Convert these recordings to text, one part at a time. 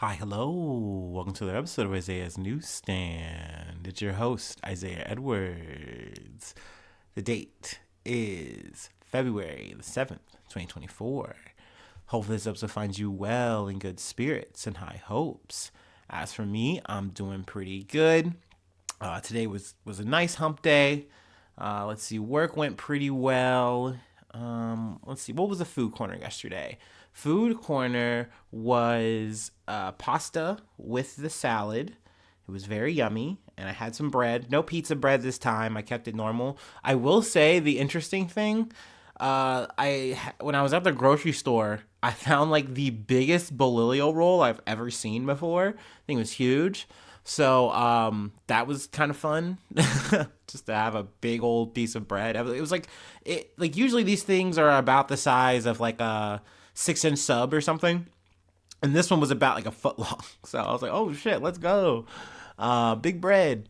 Hi, hello. Welcome to another episode of Isaiah's Newsstand. It's your host, Isaiah Edwards. The date is February the 7th, 2024. Hopefully, this episode finds you well in good spirits and high hopes. As for me, I'm doing pretty good. Today was a nice hump day. Let's see, work went pretty well. Let's see, what was the food corner yesterday? Food corner was pasta with the salad. It was very yummy, and I had some bread. No pizza bread this time. I kept it normal. I will say the interesting thing, when I was at the grocery store, I found like the biggest bolillo roll I've ever seen before. I think it was huge. So that was kind of fun, just to have a big old piece of bread. It was like usually these things are about the size of like a 6-inch sub or something, and this one was about like a foot long. So I was like, oh shit, let's go, big bread.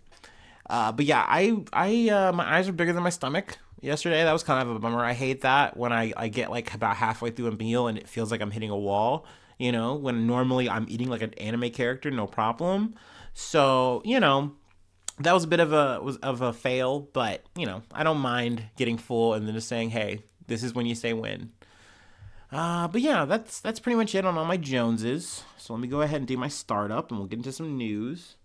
But yeah, I my eyes are bigger than my stomach yesterday. That was kind of a bummer. I hate that when I get like about halfway through a meal and it feels like I'm hitting a wall. When normally I'm eating like an anime character, no problem. So that was a bit of a fail, but I don't mind getting full and then just saying, hey, this is when you say when. But yeah, that's pretty much it on all my Joneses. So let me go ahead and do my startup, and we'll get into some news.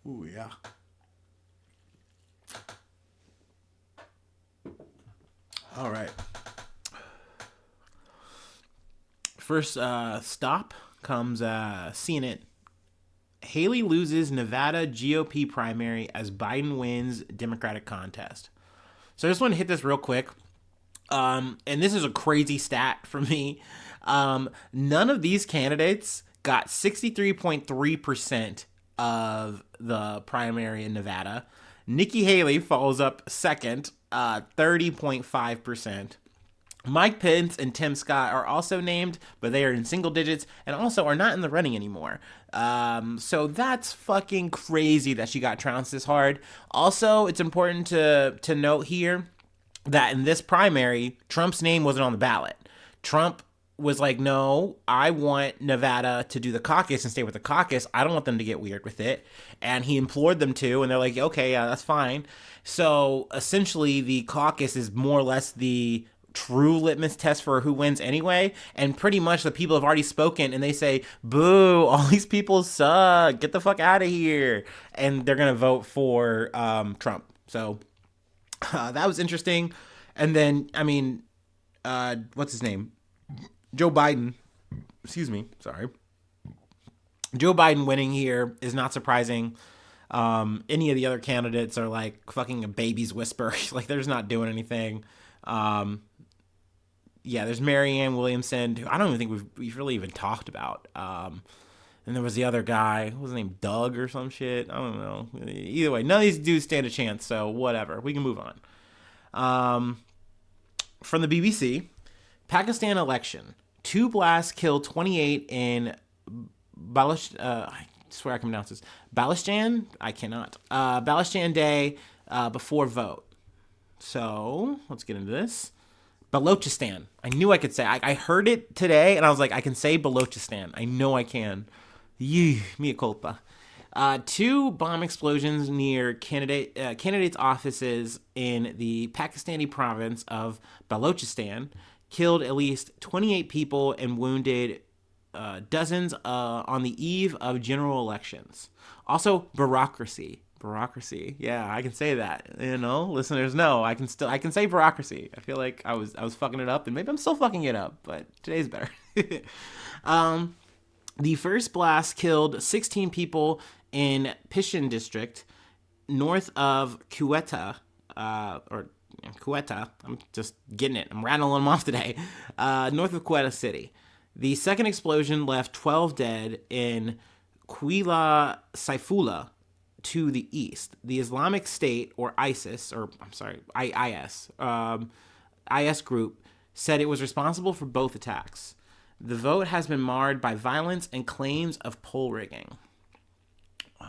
Ooh, yeah. All right. First stop comes seeing it. Haley loses Nevada GOP primary as Biden wins Democratic contest. So I just want to hit this real quick. And this is a crazy stat for me. None of these candidates got 63.3% of the primary in Nevada. Nikki Haley follows up second, 30.5%. Mike Pence and Tim Scott are also named, but they are in single digits and also are not in the running anymore. So that's fucking crazy that she got trounced this hard. Also, it's important to note here that in this primary, Trump's name wasn't on the ballot. Trump was like, no, I want Nevada to do the caucus and stay with the caucus. I don't want them to get weird with it. And he implored them to, and they're like, okay, yeah, that's fine. So essentially, the caucus is more or less the true litmus test for who wins anyway. And pretty much the people have already spoken and they say, boo, all these people suck. Get the fuck out of here. And they're going to vote for Trump. So that was interesting. And then, what's his name? Joe Biden. Excuse me. Sorry. Joe Biden winning here is not surprising. Any of the other candidates are like fucking a baby's whisper. Like they're just not doing anything. Yeah, there's Marianne Williamson, who I don't even think we've really even talked about. And there was the other guy. What was his name? Doug or some shit? I don't know. Either way, none of these dudes stand a chance, so whatever. We can move on. From the BBC, Pakistan election. Two blasts killed 28 in I swear I can pronounce this. Balistan? I cannot. Balistan Day before vote. So, let's get into this. Balochistan. I knew I could say. I heard it today, and I was like, I can say Balochistan. I know I can. Yee, mea culpa. Two bomb explosions near candidates' offices in the Pakistani province of Balochistan killed at least 28 people and wounded dozens on the eve of general elections. Also, bureaucracy. Bureaucracy. Yeah, I can say that. Listeners know I can say bureaucracy. I feel like I was fucking it up, and maybe I'm still fucking it up, but today's better. The first blast killed 16 people in Pishin district, north of Quetta, or Quetta. I'm just getting it. I'm rattling them off today. North of Quetta City. The second explosion left 12 dead in Quila Saifullah to the east. The Islamic State, or ISIS, or I'm sorry, IS, IS group said it was responsible for both attacks. The vote has been marred by violence and claims of poll rigging.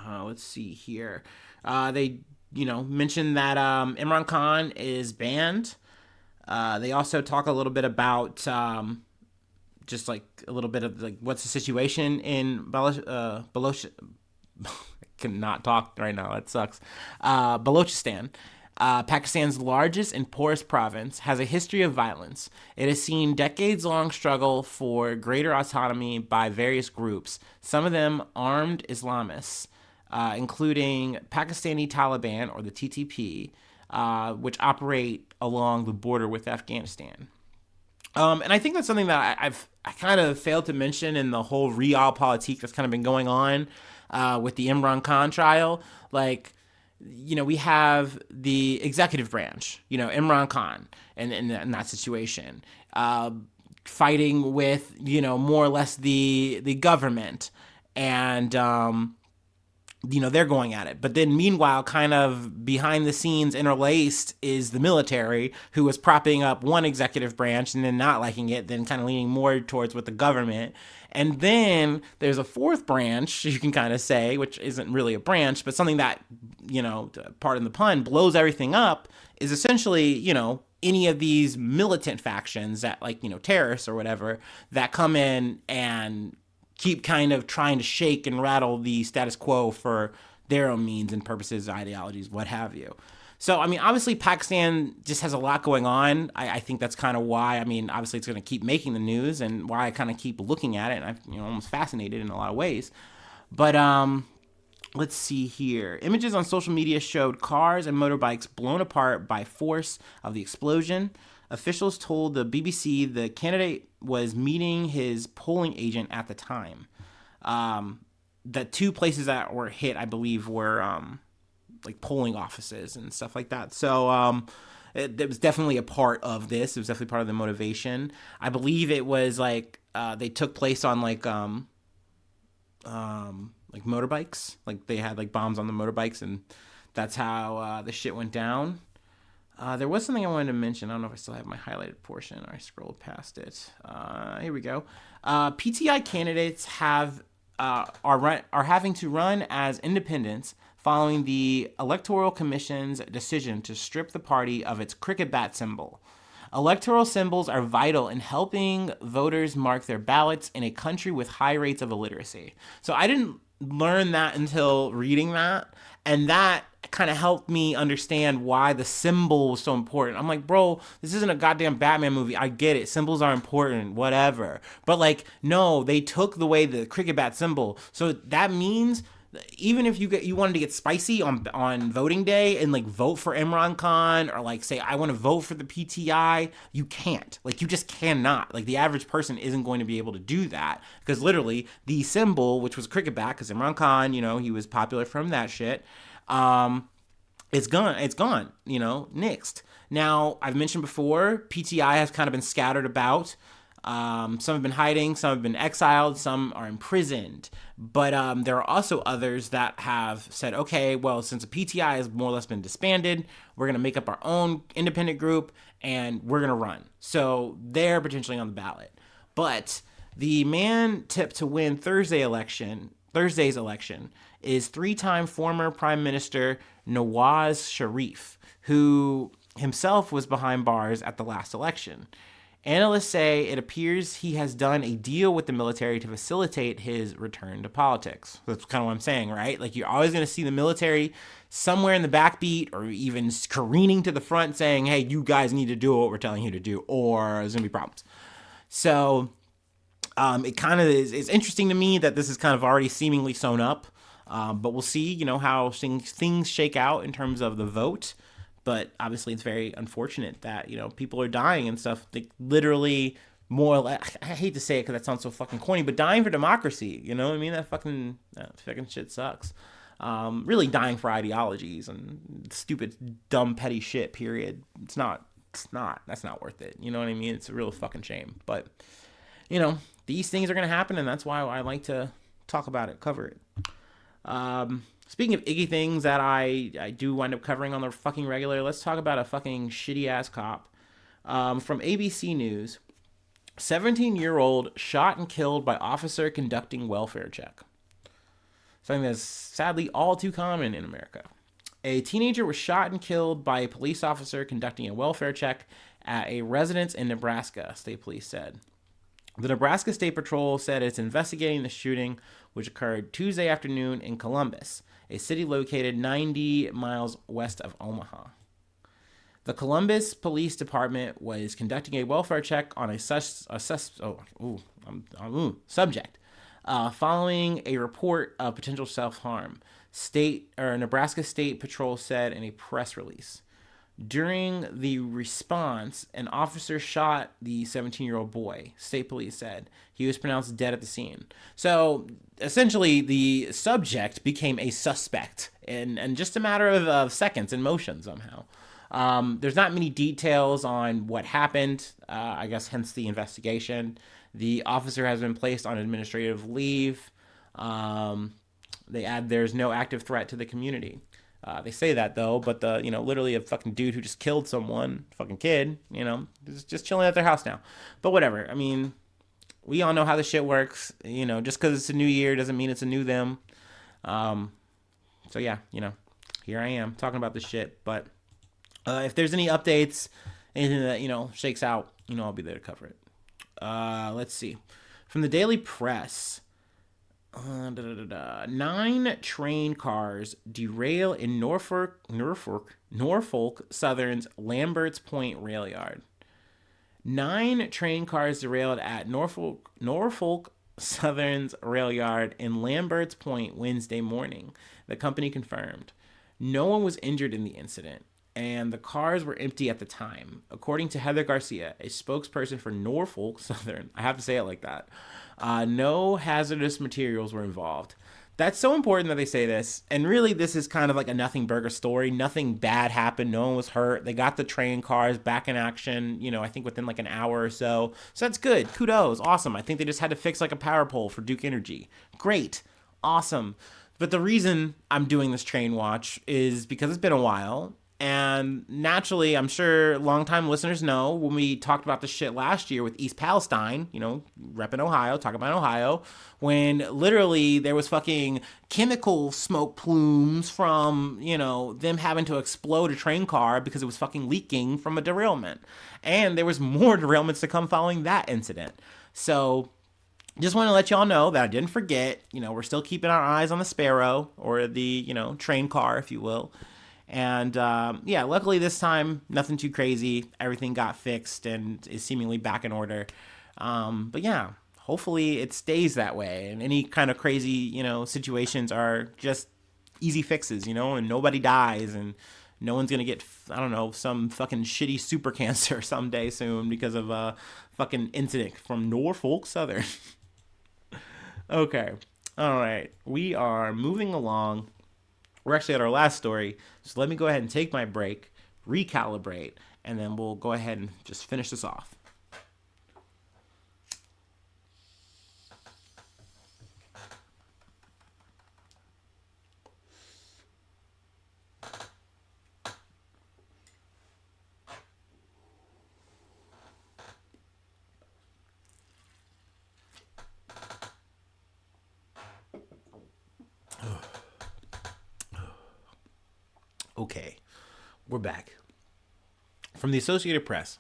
Let's see here. They, mentioned that Imran Khan is banned. They also talk a little bit about just like a little bit of like what's the situation in Baloch. I cannot talk right now. That sucks. Balochistan. Pakistan's largest and poorest province, has a history of violence. It has seen decades-long struggle for greater autonomy by various groups, some of them armed Islamists, including Pakistani Taliban, or the TTP, which operate along the border with Afghanistan. And I think that's something that I kind of failed to mention in the whole realpolitik that's kind of been going on with the Imran Khan trial. Like, we have the executive branch, Imran Khan, and in that situation, fighting with, more or less the government, and they're going at it. But then meanwhile, kind of behind the scenes interlaced is the military, who was propping up one executive branch and then not liking it, then kind of leaning more towards with the government. And then there's a fourth branch, you can kind of say, which isn't really a branch, but something that, pardon the pun, blows everything up, is essentially, any of these militant factions that, like, terrorists or whatever, that come in and keep kind of trying to shake and rattle the status quo for their own means and purposes, ideologies, what have you. So, obviously Pakistan just has a lot going on. I think that's kind of why, obviously it's going to keep making the news, and why I kind of keep looking at it, and I'm almost fascinated in a lot of ways. But let's see here. Images on social media showed cars and motorbikes blown apart by force of the explosion. Officials told the BBC the candidate was meeting his polling agent at the time. The two places that were hit, I believe, were like polling offices and stuff like that. So it was definitely a part of this. It was definitely part of the motivation. I believe it was like they took place on like motorbikes. Like they had like bombs on the motorbikes, and that's how the shit went down. There was something I wanted to mention. I don't know if I still have my highlighted portion. I scrolled past it. Here we go. PTI candidates are having to run as independents following the Electoral Commission's decision to strip the party of its cricket bat symbol. Electoral symbols are vital in helping voters mark their ballots in a country with high rates of illiteracy. So I didn't learn that until reading that, and that kind of helped me understand why the symbol was so important. I'm like, bro, this isn't a goddamn Batman movie. I get it. Symbols are important, whatever. But like, no, they took away the cricket bat symbol. So that means even if you wanted to get spicy on voting day and like vote for Imran Khan, or like say I want to vote for the PTI, you can't. Like, you just cannot. Like, the average person isn't going to be able to do that, because literally the symbol, which was cricket bat, because Imran Khan, he was popular from that shit, it's gone. It's gone. Nixed. Now, I've mentioned before, PTI has kind of been scattered about. Some have been hiding, some have been exiled, some are imprisoned. But there are also others that have said, okay, well, since the PTI has more or less been disbanded, we're going to make up our own independent group and we're going to run. So they're potentially on the ballot. But the man tipped to win Thursday's election is three-time former Prime Minister Nawaz Sharif, who himself was behind bars at the last election. Analysts say it appears he has done a deal with the military to facilitate his return to politics. That's kind of what I'm saying, right? Like, you're always going to see the military somewhere in the backbeat, or even careening to the front saying, hey, you guys need to do what we're telling you to do, or there's going to be problems. So it kind of is interesting to me that this is kind of already seemingly sewn up. But we'll see, how things shake out in terms of the vote. But obviously, it's very unfortunate that, people are dying and stuff. Like, literally, more or less, I hate to say it because that sounds so fucking corny, but dying for democracy. You know what I mean? That fucking shit sucks. Really dying for ideologies and stupid, dumb, petty shit, period. That's not worth it. You know what I mean? It's a real fucking shame. But, these things are going to happen, and that's why I like to talk about it, cover it. Speaking of icky things that I do wind up covering on the fucking regular, let's talk about a fucking shitty ass cop. From ABC News, 17-year-old shot and killed by officer conducting welfare check. Something that's sadly all too common in America. A teenager was shot and killed by a police officer conducting a welfare check at a residence in Nebraska, state police said. The Nebraska State Patrol said it's investigating the shooting, which occurred Tuesday afternoon in Columbus, a city located 90 miles west of Omaha. The Columbus Police Department was conducting a welfare check on a subject following a report of potential self-harm. Nebraska State Patrol said in a press release. During the response, an officer shot the 17-year-old boy, state police said. He was pronounced dead at the scene. So, essentially, the subject became a suspect in just a matter of seconds, in motion somehow. There's not many details on what happened, I guess hence the investigation. The officer has been placed on administrative leave. They add there's no active threat to the community. They say that though, but literally a fucking dude who just killed someone, fucking kid, is just chilling at their house now. But whatever. I mean, we all know how this shit works. Just because it's a new year doesn't mean it's a new them. So yeah, here I am talking about this shit. But if there's any updates, anything that shakes out, I'll be there to cover it. Let's see. From the Daily Press. 9 train cars derail in Norfolk Southern's Lamberts Point rail yard. 9 train cars derailed at Norfolk Southern's rail yard in Lamberts Point Wednesday morning, the company confirmed. No one was injured in the incident, and the cars were empty at the time, according to Heather Garcia, a spokesperson for Norfolk Southern. I have to say it like that. No hazardous materials were involved. That's so important that they say this. And really, this is kind of like a nothing burger story. Nothing bad happened. No one was hurt. They got the train cars back in action, I think within like an hour or so. So that's good. Kudos. Awesome. I think they just had to fix like a power pole for Duke Energy. Great. Awesome. But the reason I'm doing this train watch is because it's been a while. And naturally, I'm sure longtime listeners know when we talked about this shit last year with East Palestine, repping Ohio, talking about Ohio, when literally there was fucking chemical smoke plumes from, them having to explode a train car because it was fucking leaking from a derailment. And there was more derailments to come following that incident. So just want to let y'all know that I didn't forget, we're still keeping our eyes on the Sparrow or the, train car, if you will. And luckily this time, nothing too crazy. Everything got fixed and is seemingly back in order. But yeah, hopefully it stays that way. And any kind of crazy, situations are just easy fixes, and nobody dies. And no one's going to get, some fucking shitty super cancer someday soon because of a fucking incident from Norfolk Southern. Okay. All right. We are moving along. We're actually at our last story, so let me go ahead and take my break, recalibrate, and then we'll go ahead and just finish this off. Okay, we're back. From the Associated Press,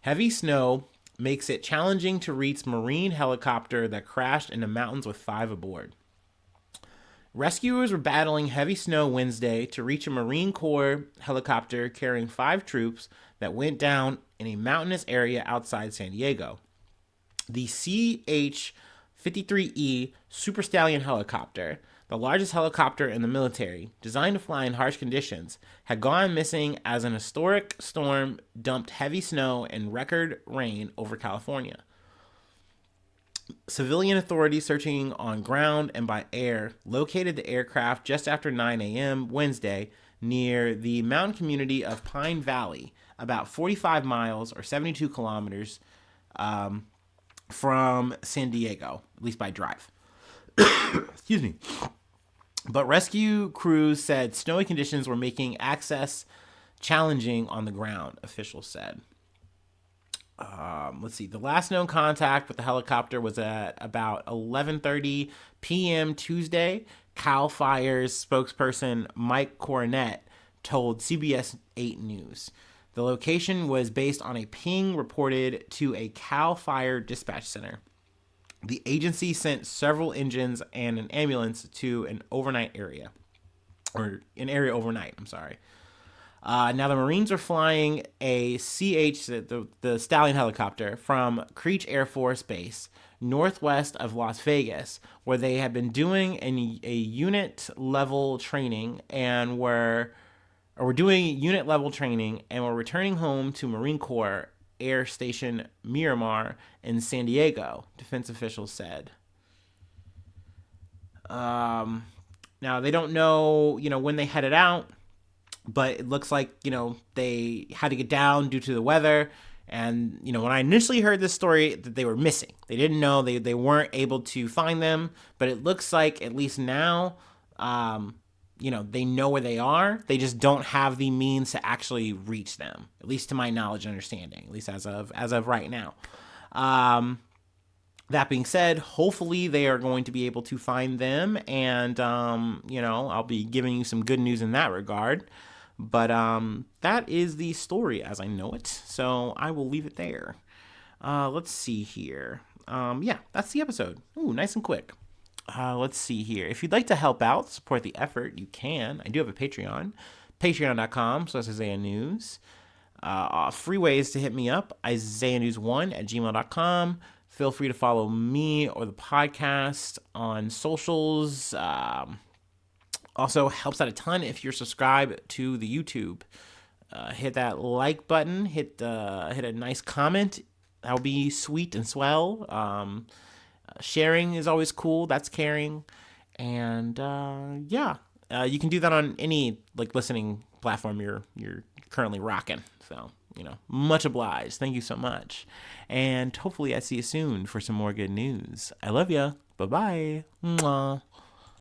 heavy snow makes it challenging to reach Marine helicopter that crashed in the mountains with 5 aboard. Rescuers were battling heavy snow Wednesday to reach a Marine Corps helicopter carrying 5 troops that went down in a mountainous area outside San Diego. The CH-53E Super Stallion helicopter, the largest helicopter in the military, designed to fly in harsh conditions, had gone missing as an historic storm dumped heavy snow and record rain over California. Civilian authorities searching on ground and by air located the aircraft just after 9 a.m. Wednesday near the mountain community of Pine Valley, about 45 miles or 72 kilometers from San Diego, at least by drive. Excuse me. But rescue crews said snowy conditions were making access challenging on the ground, officials said. Let's see. The last known contact with the helicopter was at about 11:30 p.m. Tuesday. Cal Fire's spokesperson Mike Coronet told CBS 8 News. The location was based on a ping reported to a Cal Fire dispatch center. The agency sent several engines and an ambulance to an area overnight. I'm sorry. Now, the Marines were flying a the Stallion helicopter from Creech Air Force Base, northwest of Las Vegas, where they had been doing a unit level training and were doing unit level training and were returning home to Marine Corps Air Station Miramar in San Diego, defense officials said. Now, they don't know, when they headed out, but it looks like, they had to get down due to the weather. And, when I initially heard this story, that they were missing. They didn't know, they weren't able to find them. But it looks like, at least now, they know where they are. They just don't have the means to actually reach them, at least to my knowledge and understanding, at least as of right now. That being said, hopefully they are going to be able to find them, and I'll be giving you some good news in that regard. But that is the story as I know it, so I will leave it there. Let's see here. That's the episode. Ooh, nice and quick. Let's see here. If you'd like to help out, support the effort, you can. I do have a Patreon, patreon.com/Isaiah News. Free ways to hit me up, isaiahnews1@gmail.com. Feel free to follow me or the podcast on socials. Also helps out a ton if you're subscribed to the YouTube. Hit that like button. Hit a nice comment. That would be sweet and swell. Sharing is always cool. That's caring. And you can do that on any listening platform you're currently rocking. So, much obliged. Thank you so much. And hopefully I see you soon for some more good news. I love ya. Bye-bye. Mwah.